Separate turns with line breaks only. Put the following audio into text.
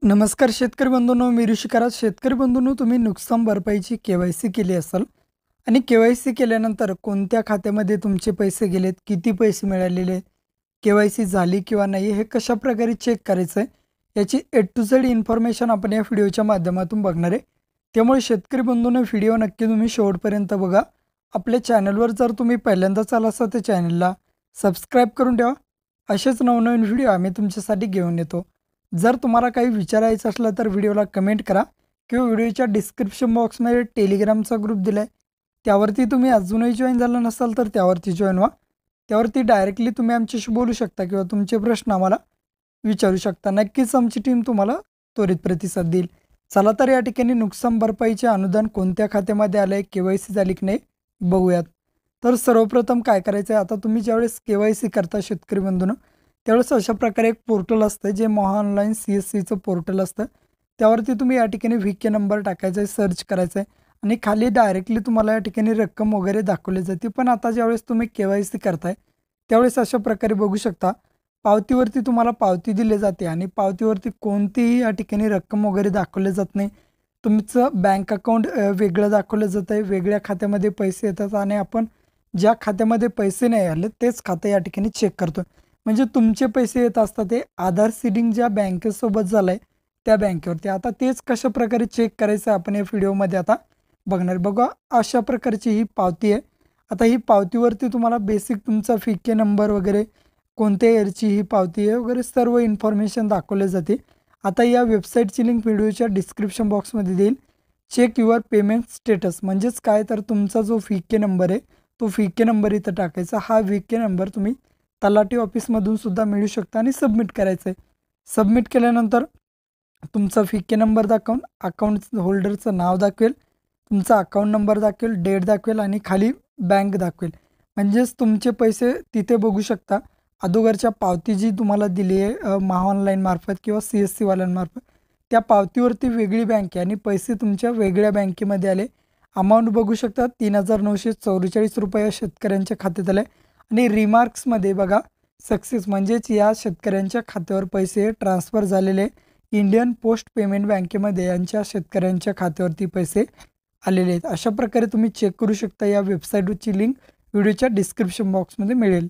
नमस्कार शेतकरी बंधूंनो, मी ऋषी कराड. शेतकरी बंधूंनो, तुम्ही नुकसान भरपाईची के-वाय-सी केली असेल आणि के-वाय-सी केल्यानंतर कोणत्या खात्यामध्ये तुमचे पैसे गेलेत, किती पैसे मिळालेले आहेत, के-वाय-सी झाली किंवा नाही, हे कशाप्रकारे चेक करायचं आहे, याची ए टू झेड इन्फॉर्मेशन आपण या व्हिडिओच्या माध्यमातून बघणार आहे. त्यामुळे शेतकरी बंधूंनो, व्हिडिओ नक्की तुम्ही शेवटपर्यंत बघा. आपल्या चॅनलवर जर तुम्ही पहिल्यांदाच आला असाल तर चॅनलला सबस्क्राईब करून ठेवा. असेच नवनवीन व्हिडिओ आम्ही तुमच्यासाठी घेऊन येतो. जर तुम्हाला काही विचारायचं असलं तर व्हिडिओला कमेंट करा किंवा व्हिडिओच्या डिस्क्रिप्शन बॉक्समध्ये टेलिग्रामचा ग्रुप दिला आहे, त्यावरती तुम्ही अजूनही जॉईन झाला नसाल तर त्यावरती जॉईन व्हा. त्यावरती डायरेक्टली तुम्ही आमच्याशी बोलू शकता किंवा तुमचे प्रश्न आम्हाला विचारू शकता. नक्कीच आमची टीम तुम्हाला त्वरित प्रतिसाद देईल. चला तर या ठिकाणी नुकसान भरपाईचे अनुदान कोणत्या खात्यामध्ये आलं आहे, के-वाय-सी झाली की नाही बघूयात. तर सर्वप्रथम काय करायचं आहे, आता तुम्ही ज्यावेळेस के-वाय-सी करता शेतकरी बंधूंनो, त्यावेळेस अशा प्रकारे एक पोर्टल असतं जे महा ऑनलाईन CSCचं पोर्टल असतं. त्यावरती तुम्ही या ठिकाणी व्ही-के नंबर टाकायचा आहे, सर्च करायचं आहे आणि खाली डायरेक्टली तुम्हाला या ठिकाणी रक्कम वगैरे दाखवली जाते. पण आता ज्यावेळेस तुम्ही के-वाय-सी करताय त्यावेळेस अशा प्रकारे बघू शकता, पावतीवरती तुम्हाला पावती दिली जाते आणि पावतीवरती कोणतीही या ठिकाणी रक्कम वगैरे दाखवले जात नाही. तुमचं बँक अकाउंट वेगळं दाखवलं जातं आहे, वेगळ्या खात्यामध्ये पैसे येतात आणि आपण ज्या खात्यामध्ये पैसे नाही आले तेच खातं या ठिकाणी चेक करतो. म्हणजे तुमचे पैसे येत असतात ते आधार सीडिंग ज्या बँकेसोबत झालं आहे त्या बँकेवरती. आता तेच कशाप्रकारे चेक करायचं आपण या व्हिडिओमध्ये आता बघणार. बघा, अशा प्रकारची ही पावती आहे. आता ही पावतीवरती तुम्हाला बेसिक तुमचा व्ही-के नंबर वगैरे, कोणत्या इयरची ही पावती आहे वगैरे सर्व इन्फॉर्मेशन दाखवले जाते. आता या वेबसाईटची लिंक व्हिडिओच्या डिस्क्रिप्शन बॉक्समध्ये देईल. चेक युअर पेमेंट स्टेटस म्हणजेच काय, तर तुमचा जो व्ही-के नंबर आहे तो व्ही-के नंबर इथं टाकायचा. हा व्ही-के नंबर तुम्ही तलाठी ऑफिसमधून सुद्धा मिळू शकता आणि सबमिट करायचं आहे. सबमिट केल्यानंतर तुमचा व्ही-के नंबर दाखवून अकाउंट होल्डरचं नाव दाखवेल, तुमचा अकाउंट नंबर दाखवेल, डेट दाखवेल आणि खाली बँक दाखवेल. म्हणजेच तुमचे पैसे तिथे बघू शकता. अगोदरच्या पावती जी तुम्हाला दिली आहे महा ऑनलाईन मार्फत किंवा CSC वाल्यांमार्फत, त्या पावतीवरती वेगळी बँक आहे आणि पैसे तुमच्या वेगळ्या बँकेमध्ये आले. अमाऊंट बघू शकता, ₹3,944 या शेतकऱ्यांच्या खात्यात आले आणि रिमार्क्समध्ये बघा, सक्सेस म्हणजेच या शेतकऱ्यांच्या खात्यावर पैसे ट्रान्सफर झालेले इंडियन पोस्ट पेमेंट बँकेमध्ये यांच्या शेतकऱ्यांच्या खात्यावरती पैसे आलेले आहेत. अशा प्रकारे तुम्ही चेक करू शकता. या वेबसाईटची लिंक व्हिडिओच्या डिस्क्रिप्शन बॉक्समध्ये मिळेल.